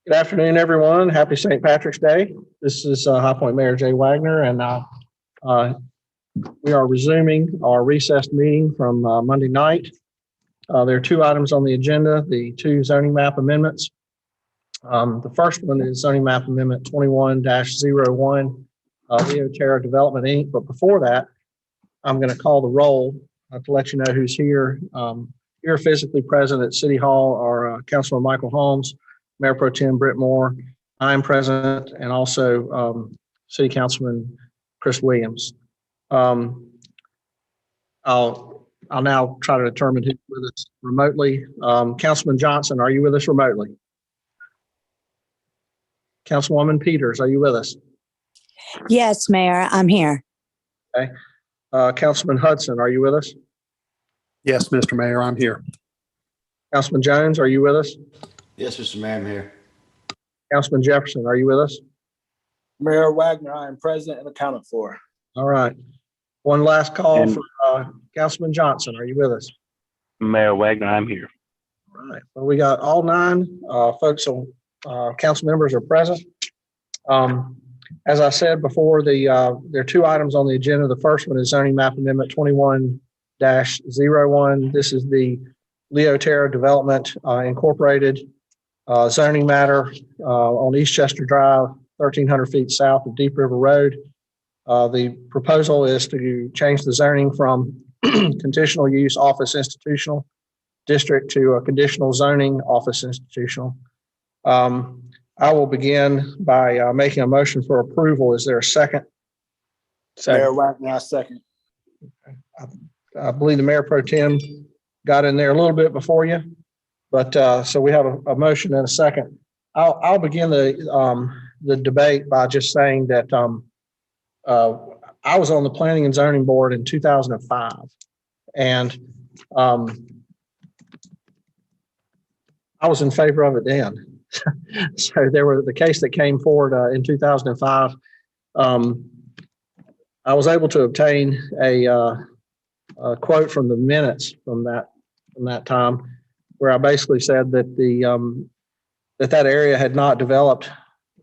Good afternoon, everyone. Happy St. Patrick's Day. This is High Point Mayor Jay Wagner, and we are resuming our recessed meeting from Monday night. There are two items on the agenda, the two zoning map amendments. The first one is zoning map amendment 21-01, Leo Terra Development, Inc. But before that, I'm going to call the roll to let you know who's here. Here physically present at City Hall are Councilman Michael Holmes, Mayor Pro Tem Britt Moore. I'm present, and also City Councilman Chris Williams. I'll now try to determine who's with us remotely. Councilman Johnson, are you with us remotely? Councilwoman Peters, are you with us? Yes, Mayor, I'm here. Okay. Councilman Hudson, are you with us? Yes, Mr. Mayor, I'm here. Councilman Jones, are you with us? Yes, Mr. Mayor, I'm here. Councilman Jefferson, are you with us? Mayor Wagner, I am present and accounted for. All right. One last call for Councilman Johnson. Are you with us? Mayor Wagner, I'm here. All right. Well, we got all nine folks, council members are present. As I said before, there are two items on the agenda. The first one is zoning map amendment 21-01. This is the Leo Terra Development Incorporated zoning matter on Eastchester Drive, 1,300 feet south of Deep River Road. The proposal is to change the zoning from conditional use office institutional district to a conditional zoning office institutional. I will begin by making a motion for approval. Is there a second? Mayor Wagner, I second. I believe the Mayor Pro Tem got in there a little bit before you, but so we have a motion and a second. I'll begin the debate by just saying that I was on the Planning and Zoning Board in 2005, and I was in favor of it then. So the case that came forward in 2005. I was able to obtain a quote from the minutes from that time, where I basically said that that area had not developed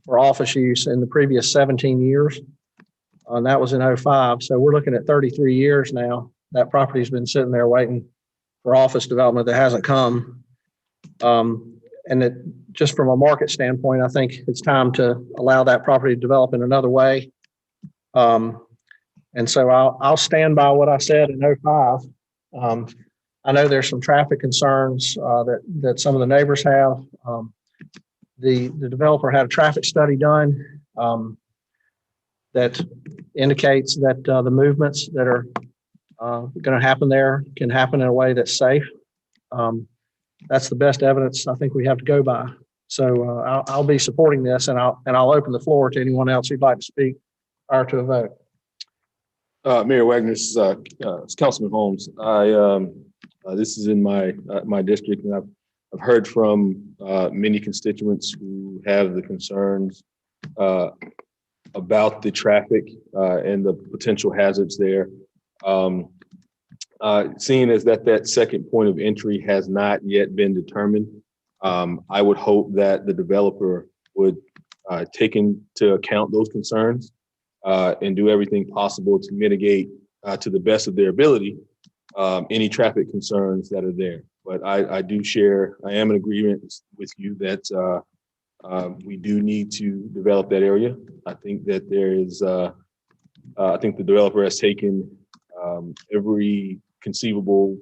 for office use in the previous 17 years. And that was in 2005. So we're looking at 33 years now. That property's been sitting there waiting for office development that hasn't come. And it, just from a market standpoint, I think it's time to allow that property to develop in another way. And so I'll stand by what I said in 2005. I know there's some traffic concerns that some of the neighbors have. The developer had a traffic study done that indicates that the movements that are going to happen there can happen in a way that's safe. That's the best evidence I think we have to go by. So I'll be supporting this, and I'll open the floor to anyone else who'd like to speak prior to a vote. Mayor Wagner, this is Councilman Holmes. This is in my district, and I've heard from many constituents who have the concerns about the traffic and the potential hazards there. Seeing as that second point of entry has not yet been determined, I would hope that the developer would take into account those concerns and do everything possible to mitigate to the best of their ability any traffic concerns that are there. But I am in agreement with you that we do need to develop that area. I think that there is, I think the developer has taken every conceivable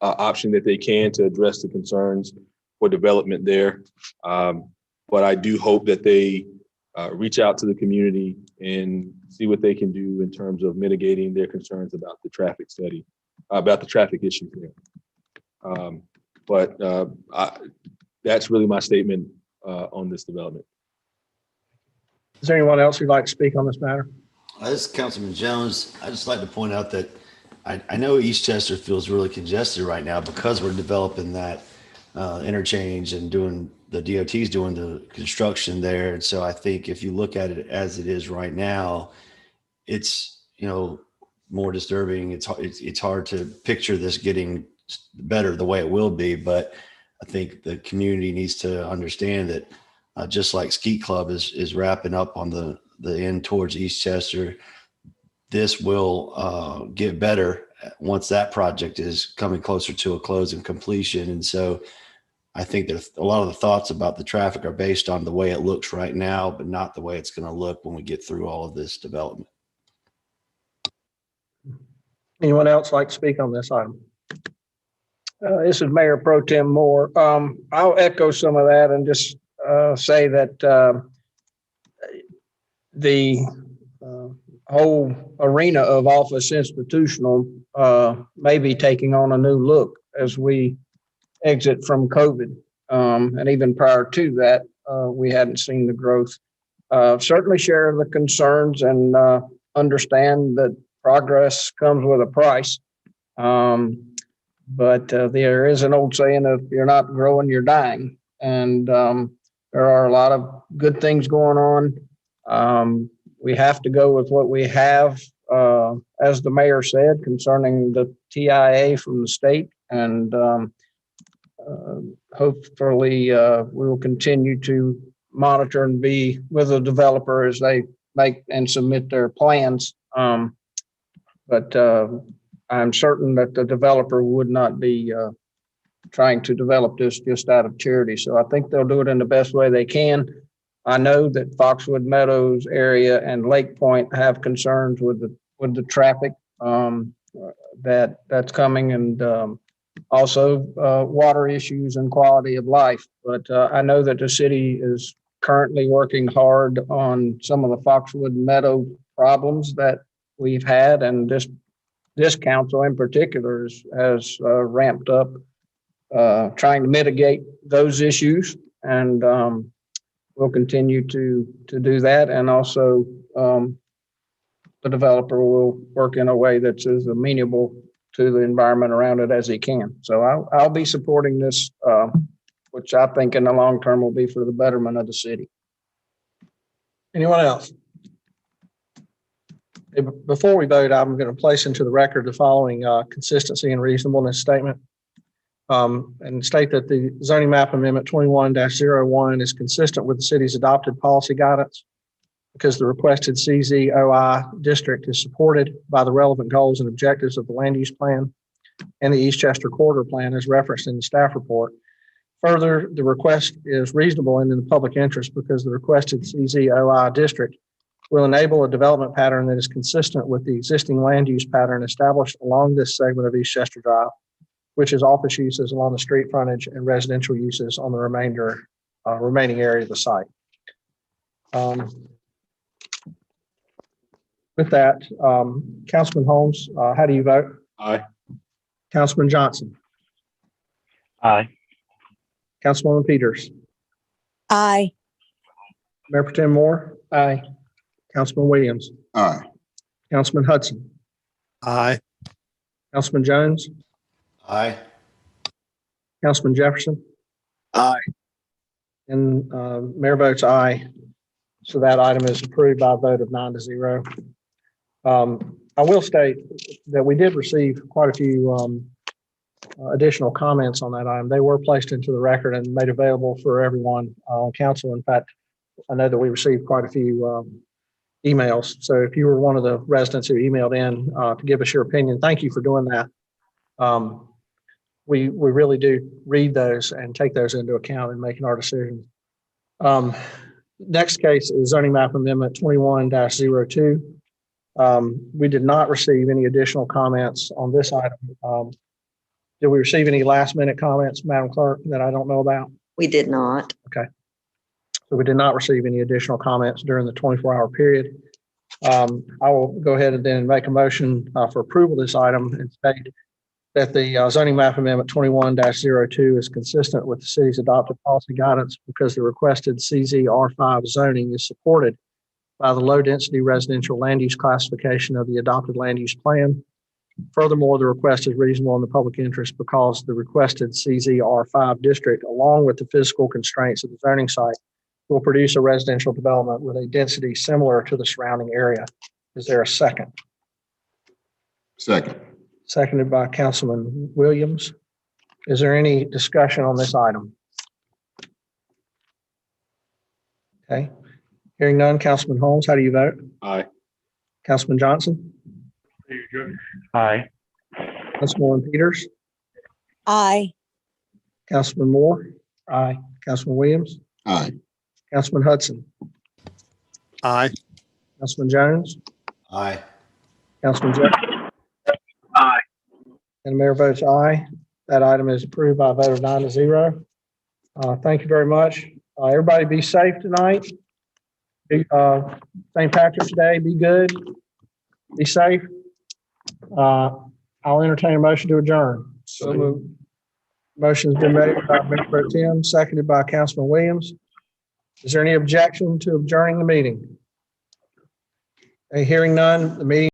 option that they can to address the concerns for development there. But I do hope that they reach out to the community and see what they can do in terms of mitigating their concerns about the traffic study, about the traffic issues there. But that's really my statement on this development. Is there anyone else who'd like to speak on this matter? This is Councilman Jones. I'd just like to point out that I know Eastchester feels really congested right now because we're developing that interchange and doing the DOT's doing the construction there. And so I think if you look at it as it is right now, it's, more disturbing. It's hard to picture this getting better the way it will be, but I think the community needs to understand that just like Skeet Club is wrapping up on the end towards Eastchester, this will get better once that project is coming closer to a close and completion. And so I think that a lot of the thoughts about the traffic are based on the way it looks right now, but not the way it's going to look when we get through all of this development. Anyone else like to speak on this item? This is Mayor Pro Tem Moore. I'll echo some of that and just say that the whole arena of office institutional may be taking on a new look as we exit from COVID. And even prior to that, we hadn't seen the growth. Certainly share the concerns and understand that progress comes with a price. But there is an old saying, if you're not growing, you're dying. And there are a lot of good things going on. We have to go with what we have, as the mayor said, concerning the TIA from the state. And hopefully we will continue to monitor and be with the developer as they make and submit their plans. But I'm certain that the developer would not be trying to develop this just out of charity. So I think they'll do it in the best way they can. I know that Foxwood Meadows area and Lake Point have concerns with the traffic that's coming, and also water issues and quality of life. But I know that the city is currently working hard on some of the Foxwood Meadow problems that we've had, and this council in particular has ramped up trying to mitigate those issues, and we'll continue to do that. And also the developer will work in a way that's as amenable to the environment around it as he can. So I'll be supporting this, which I think in the long term will be for the betterment of the city. Anyone else? Before we vote, I'm going to place into the record the following consistency and reasonableness statement, and state that the zoning map amendment 21-01 is consistent with the city's adopted policy guidance because the requested CZOI district is supported by the relevant goals and objectives of the land use plan and the Eastchester Corridor Plan as referenced in the staff report. Further, the request is reasonable and in the public interest because the requested CZOI district will enable a development pattern that is consistent with the existing land use pattern established along this segment of Eastchester Drive, which is office uses along the street frontage and residential uses on the remaining area of the site. With that, Councilman Holmes, how do you vote? Aye. Councilman Johnson, Aye. Councilwoman Peters, Aye. Mayor Pro Tem Moore, aye. Councilman Williams, Aye. Councilman Hudson, Aye. Councilman Jones, Aye. Councilman Jefferson, Aye. and Mayor votes aye. So that item is approved by a vote of 9-0. I will state that we did receive quite a few additional comments on that item. They were placed into the record and made available for everyone on council. In fact, I know that we received quite a few emails. So if you were one of the residents who emailed in to give us your opinion, thank you for doing that. We really do read those and take those into account in making our decisions. Next case is zoning map amendment 21-02. We did not receive any additional comments on this item. Did we receive any last minute comments, Madam Clerk, that I don't know about? We did not. Okay. So we did not receive any additional comments during the 24-hour period. I will go ahead and then make a motion for approval of this item and state that the zoning map amendment 21-02 is consistent with the city's adopted policy guidance because the requested CZR5 zoning is supported by the low density residential land use classification of the adopted land use plan. Furthermore, the request is reasonable in the public interest because the requested CZR5 district, along with the physical constraints of the zoning site, will produce a residential development with a density similar to the surrounding area. Is there a second? Second. Seconded by Councilman Williams. Is there any discussion on this item? Okay, hearing none. Councilman Holmes, how do you vote? Aye. Councilman Johnson? Aye. Councilwoman Peters? Aye. Councilman Moore? Aye. Councilman Williams? Aye. Councilman Hudson? Aye. Councilman Jones? Aye. Councilman Jeff? Aye. And the mayor votes aye. That item is approved by a vote of 9-0. Thank you very much. Everybody be safe tonight. St. Patrick's Day, be good. Be safe. I'll entertain a motion to adjourn. So moved. Motion's been made by Mayor Pro Tem, seconded by Councilman Williams. Is there any objection to adjourning the meeting? Hearing none, the meeting